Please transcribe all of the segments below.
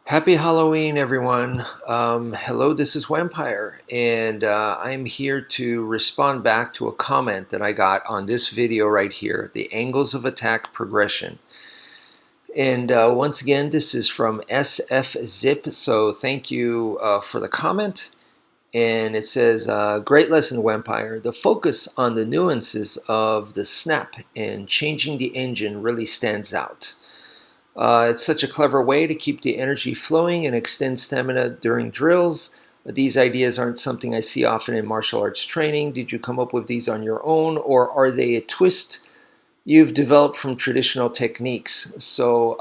Happy Halloween, everyone. Hello, this is Wmpyr, and I'm here to respond back to a comment that I got on this video right here, the angles of attack progression. And once again, this is from SFZip, so thank you for the comment. And it says, great lesson, Wmpyr. The focus on the nuances of the snap and changing the engine really stands out. It's such a clever way to keep the energy flowing and extend stamina during drills. These ideas aren't something I see often in martial arts training. Did you come up with these on your own, or are they a twist you've developed from traditional techniques? So,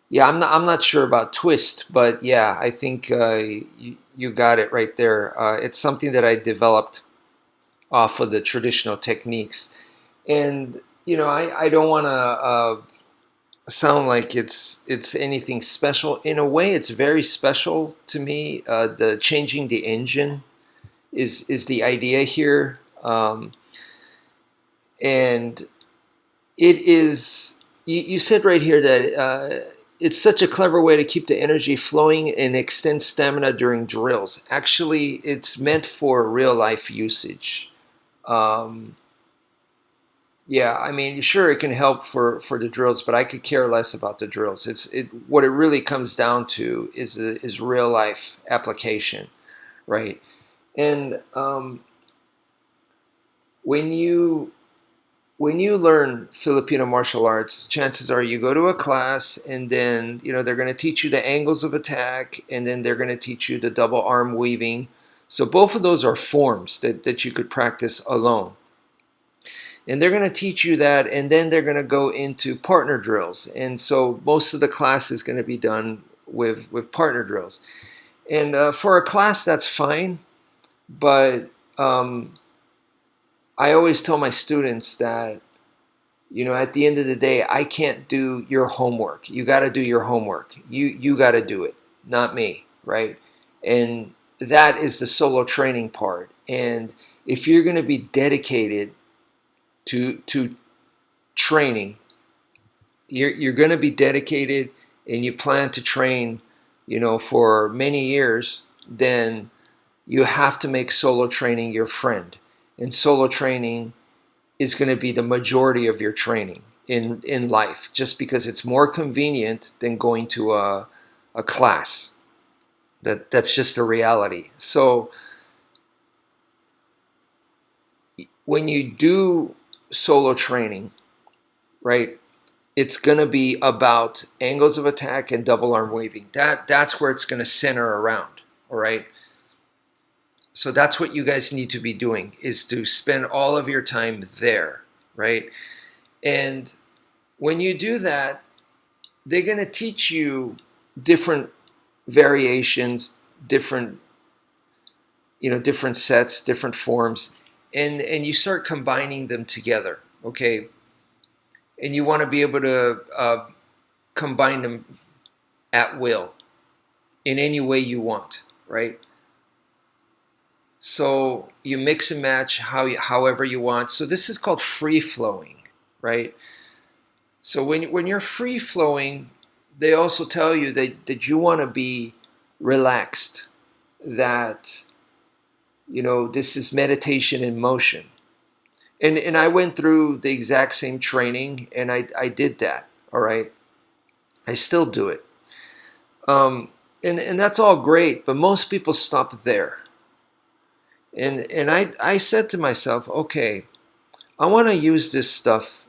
yeah, I'm not sure about twist, but yeah, I think you got it right there. It's something that I developed off of the traditional techniques, and I don't want to sound like it's anything special. In a way, it's very special to me. The changing the engine is the idea here, and it is. You said right here that it's such a clever way to keep the energy flowing and extend stamina during drills. Actually, it's meant for real life usage. Um, Yeah, I mean, sure, it can help for the drills, but I could care less about the drills. What it really comes down to is real life application, right? And when you when you learn Filipino martial arts, chances are you go to a class and then they're going to teach you the angles of attack, and then they're going to teach you the double arm weaving. So both of those are forms that you could practice alone. And they're going to teach you that, and then they're going to go into partner drills. And so most of the class is going to be done with partner drills. And for a class, that's fine. But I always tell my students that, at the end of the day, I can't do your homework. You got to do your homework. You got to do it, not me, right? And that is the solo training part. And if you're going to be dedicated to training, you're going to be dedicated, and you plan to train for many years, then you have to make solo training your friend. And solo training is going to be the majority of your training in life, just because it's more convenient than going to a class. That's just a reality. So when you do solo training, right, it's going to be about angles of attack and double arm weaving. That's where it's going to center around. All right. So that's what you guys need to be doing, is to spend all of your time there, right? And when you do that, they're going to teach you different variations, different sets, different forms, and you start combining them together. Okay. And you want to be able to combine them at will in any way you want, right? So you mix and match however you want. So this is called free flowing, right? So when you're free flowing, they also tell you that you want to be relaxed, that this is meditation in motion. And I went through the exact same training, and I did that, all right? I still do it. And that's all great, but most people stop there. And I said to myself, okay, I want to use this stuff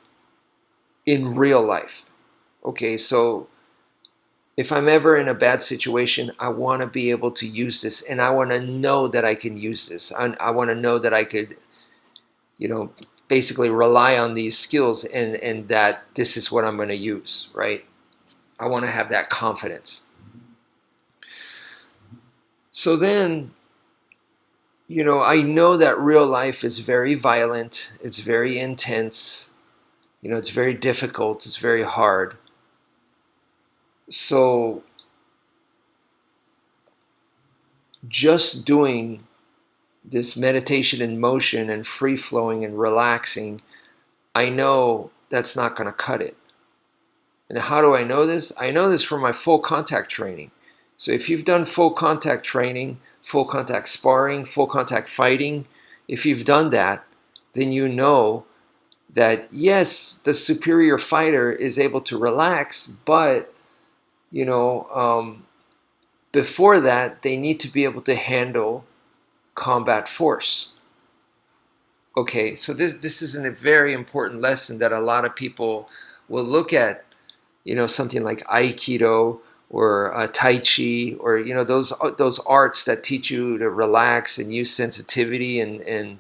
in real life. Okay, so if I'm ever in a bad situation, I want to be able to use this, and I want to know that I can use this. I want to know that I could, basically rely on these skills, and that this is what I'm going to use, right? I want to have that confidence. So then, I know that real life is very violent, it's very intense, it's very difficult, it's very hard. So just doing this meditation in motion and free flowing and relaxing, I know that's not going to cut it. And how do I know this? I know this from my full contact training. So if you've done full contact training, full contact sparring, full contact fighting, if you've done that, then you know that yes, the superior fighter is able to relax, but you know, before that, they need to be able to handle combat force. Okay, so this is a very important lesson that a lot of people will look at, you know, something like Aikido or Tai Chi, or you know, those arts that teach you to relax and use sensitivity and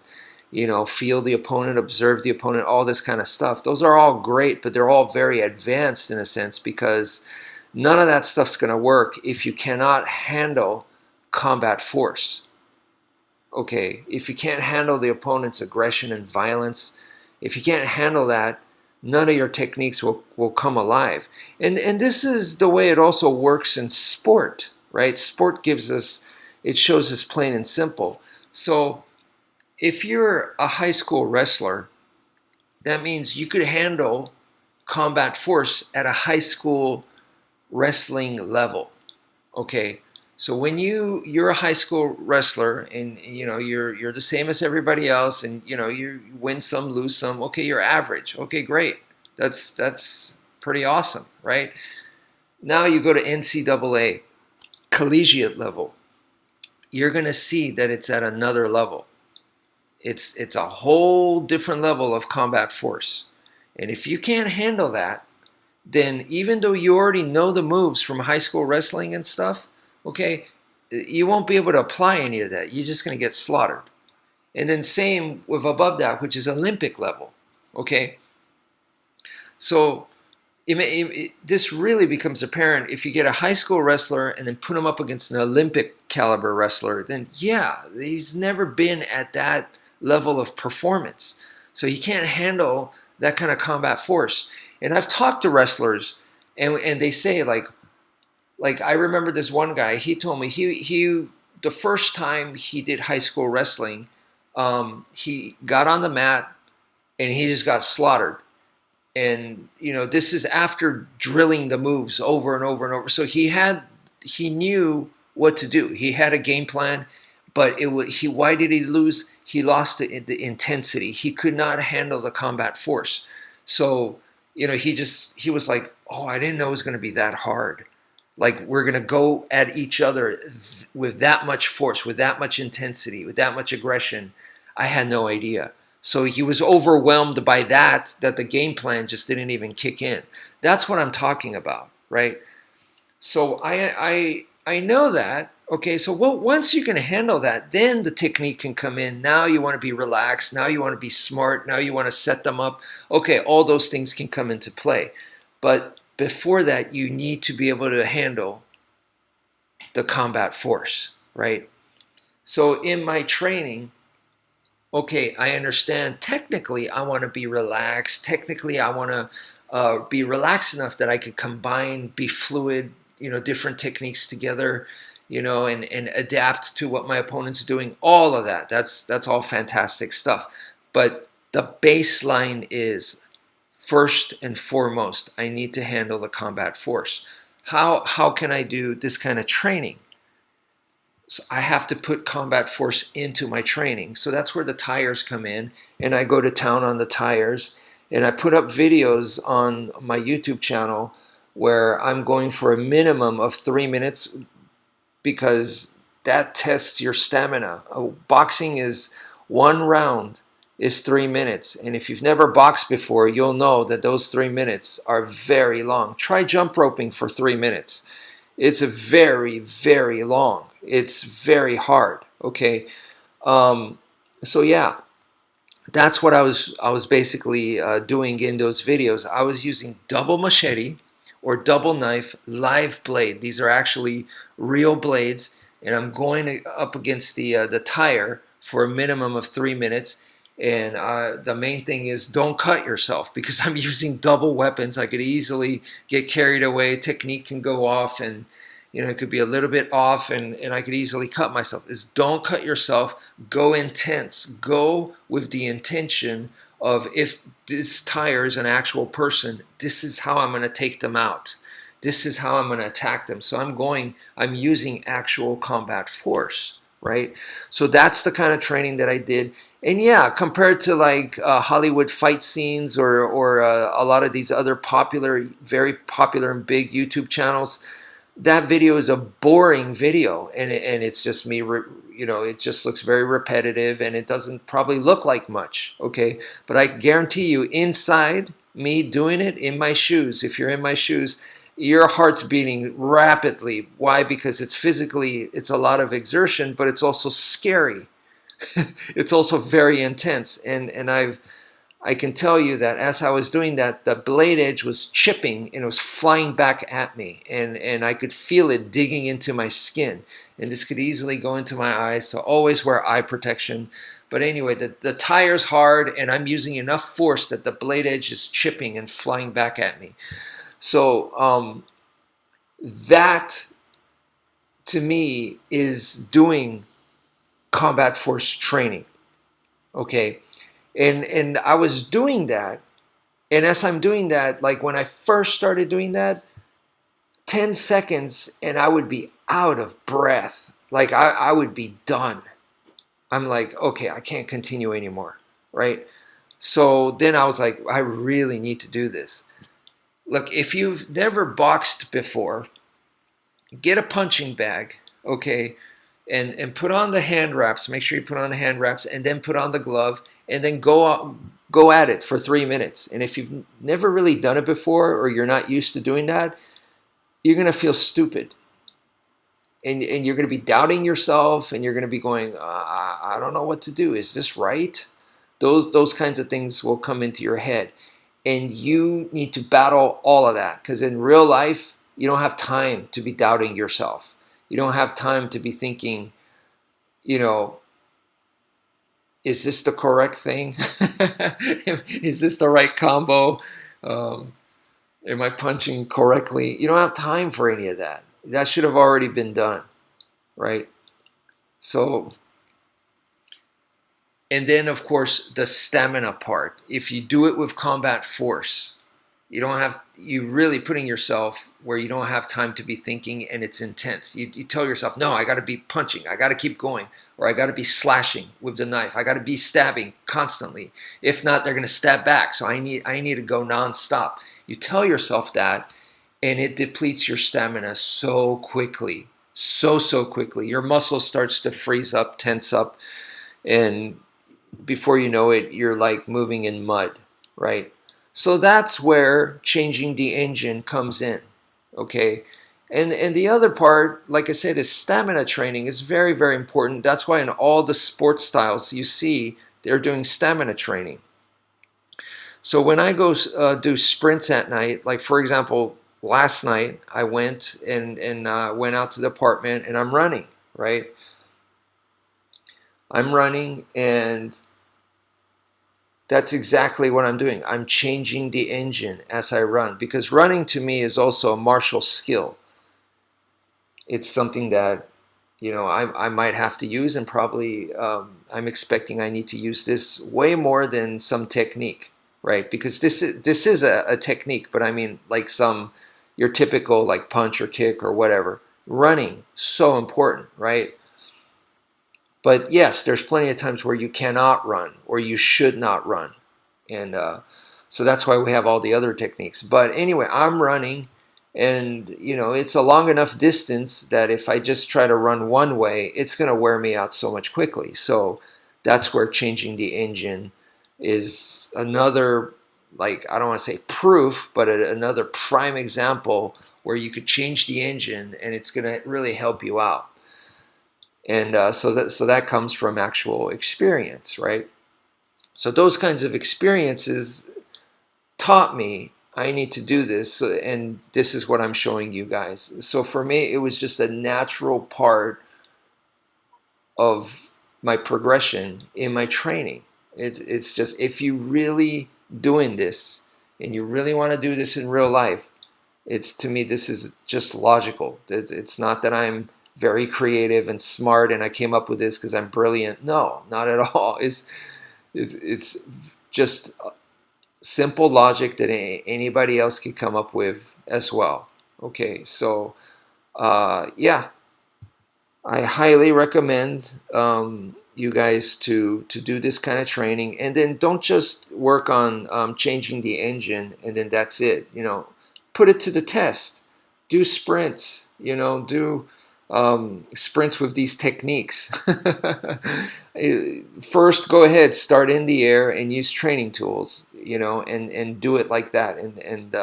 you know, feel the opponent, observe the opponent, all this kind of stuff. Those are all great, but they're all very advanced in a sense, because none of that stuff's going to work if you cannot handle combat force. Okay, if you can't handle the opponent's aggression and violence, if you can't handle that, none of your techniques will come alive. And this is the way it also works in sport, right? Sport gives us, it shows us plain and simple. So if you're a high school wrestler, that means you could handle combat force at a high school wrestling level. Okay, so when you're a high school wrestler, and you know you're the same as everybody else, and you know you win some, lose some. Okay, you're average. Okay, great. That's pretty awesome, right? Now you go to NCAA collegiate level. You're gonna see that it's at another level. It's a whole different level of combat force, and if you can't handle that, then even though you already know the moves from high school wrestling and stuff, okay, you won't be able to apply any of that. You're just going to get slaughtered. And then same with above that, which is Olympic level, okay? So this really becomes apparent if you get a high school wrestler and then put him up against an Olympic caliber wrestler, then yeah, he's never been at that level of performance. So he can't handle that kind of combat force. And I've talked to wrestlers, and they say like I remember this one guy. He told me he the first time he did high school wrestling, he got on the mat and he just got slaughtered. And you know, this is after drilling the moves over and over and over. So he knew what to do. He had a game plan, but why did he lose? He lost the intensity. He could not handle the combat force. So you know, he was like, oh, I didn't know it was going to be that hard. Like, we're going to go at each other with that much force, with that much intensity, with that much aggression. I had no idea. So he was overwhelmed by that the game plan just didn't even kick in. That's what I'm talking about, right? So I know that. Okay, so once you can handle that, then the technique can come in. Now you want to be relaxed. Now you want to be smart. Now you want to set them up. Okay, all those things can come into play. But before that, you need to be able to handle the combat force, right? So in my training, okay, I understand technically I want to be relaxed. Technically, I want to be relaxed enough that I could combine, be fluid, you know, different techniques together, you know, and adapt to what my opponent's doing. All of that. That's all fantastic stuff. But the baseline is, first and foremost, I need to handle the combat force. How can I do this kind of training? So I have to put combat force into my training. So that's where the tires come in, and I go to town on the tires, and I put up videos on my YouTube channel where I'm going for a minimum of 3 minutes, because that tests your stamina. Boxing is 1 round is 3 minutes, and if you've never boxed before, you'll know that those 3 minutes are very long. Try jump roping for 3 minutes. It's very, very long. It's very hard. Okay, so yeah, that's what I was basically doing in those videos. I was using double machete or double knife live blade. These are actually real blades, and I'm going up against the tire for a minimum of 3 minutes. And the main thing is, don't cut yourself, because I'm using double weapons. I could easily get carried away. Technique can go off, and you know, it could be a little bit off, and I could easily cut myself. Is don't cut yourself. Go intense. Go with the intention of, if this tire is an actual person. This is how I'm going to take them out. This is how I'm going to attack them. So I'm using actual combat force, right? So that's the kind of training that I did. And yeah, compared to like Hollywood fight scenes or a lot of these other very popular and big YouTube channels, that video is a boring video, and it's just me, it just looks very repetitive, and it doesn't probably look like much, okay? But I guarantee you, inside me doing it, in my shoes, if you're in my shoes, your heart's beating rapidly. Why? Because it's a lot of exertion, but it's also scary. It's also very intense, and I can tell you that as I was doing that, the blade edge was chipping and it was flying back at me, and I could feel it digging into my skin, and this could easily go into my eyes, so always wear eye protection. But anyway, the tire's hard, and I'm using enough force that the blade edge is chipping and flying back at me. So that, to me, is doing combat force training, okay? And I was doing that, and as I'm doing that, like when I first started doing that, 10 seconds and I would be out of breath. Like I would be done. I'm like, okay, I can't continue anymore, right? So then I was like, I really need to do this. Look, if you've never boxed before, get a punching bag, okay, and put on the hand wraps. Make sure you put on the hand wraps, and then put on the glove, and then go at it for 3 minutes. And if you've never really done it before, or you're not used to doing that, you're going to feel stupid. And you're going to be doubting yourself, and you're going to be going, I don't know what to do. Is this right? Those kinds of things will come into your head. And you need to battle all of that, because in real life, you don't have time to be doubting yourself. You don't have time to be thinking, is this the correct thing? Is this the right combo? Am I punching correctly? You don't have time for any of that. That should have already been done, right? So, and then of course the stamina part. If you do it with combat force, you really putting yourself where you don't have time to be thinking, and it's intense. You tell yourself, no, I got to be punching, I got to keep going, or I got to be slashing with the knife, I got to be stabbing constantly. If not, they're going to stab back, so I need to go nonstop. You tell yourself that, and it depletes your stamina so quickly, so quickly. Your muscle starts to freeze up, tense up, and before you know it, you're like moving in mud, right? So that's where changing the engine comes in, okay? And the other part, like I said, is stamina training is very, very important. That's why in all the sports styles you see, they're doing stamina training. So when I go do sprints at night, like for example, last night I went and went out to the apartment, and I'm running, right? I'm running, and that's exactly what I'm doing. I'm changing the engine as I run, because running to me is also a martial skill. It's something that, I might have to use, and probably I'm expecting I need to use this way more than some technique, right? Because this is a technique, but I mean like your typical like punch or kick or whatever. Running, so important, right? But yes, there's plenty of times where you cannot run, or you should not run. And so that's why we have all the other techniques. But anyway, I'm running, and it's a long enough distance that if I just try to run one way, it's going to wear me out so much quickly. So that's where changing the engine is another, like, I don't want to say proof, but another prime example where you could change the engine and it's going to really help you out. And so that comes from actual experience, right? So those kinds of experiences taught me I need to do this, and this is what I'm showing you guys. So for me, it was just a natural part of my progression in my training. It's just, if you really doing this and you really want to do this in real life, to me, this is just logical. It's not that I'm very creative and smart and I came up with this because I'm brilliant. No, not at all. It's just simple logic that anybody else could come up with as well. Okay, so yeah, I highly recommend you guys to do this kind of training, and then don't just work on changing the engine and then that's it. You know, put it to the test. Do sprints. You know, do sprints with these techniques. First, go ahead, start in the air and use training tools. You know, and do it like that, and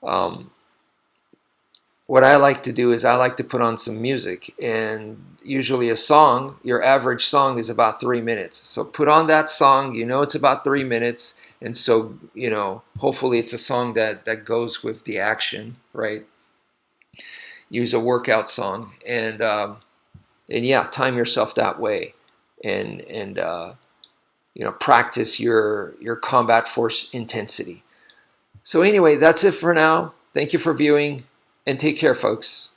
um, what I like to do is I like to put on some music, and usually a song, your average song is about 3 minutes. So put on that song, you know it's about 3 minutes, and so, you know, hopefully it's a song that goes with the action, right? Use a workout song, and yeah, time yourself that way, and you know, practice your combat force intensity. So anyway, that's it for now. Thank you for viewing, and take care, folks.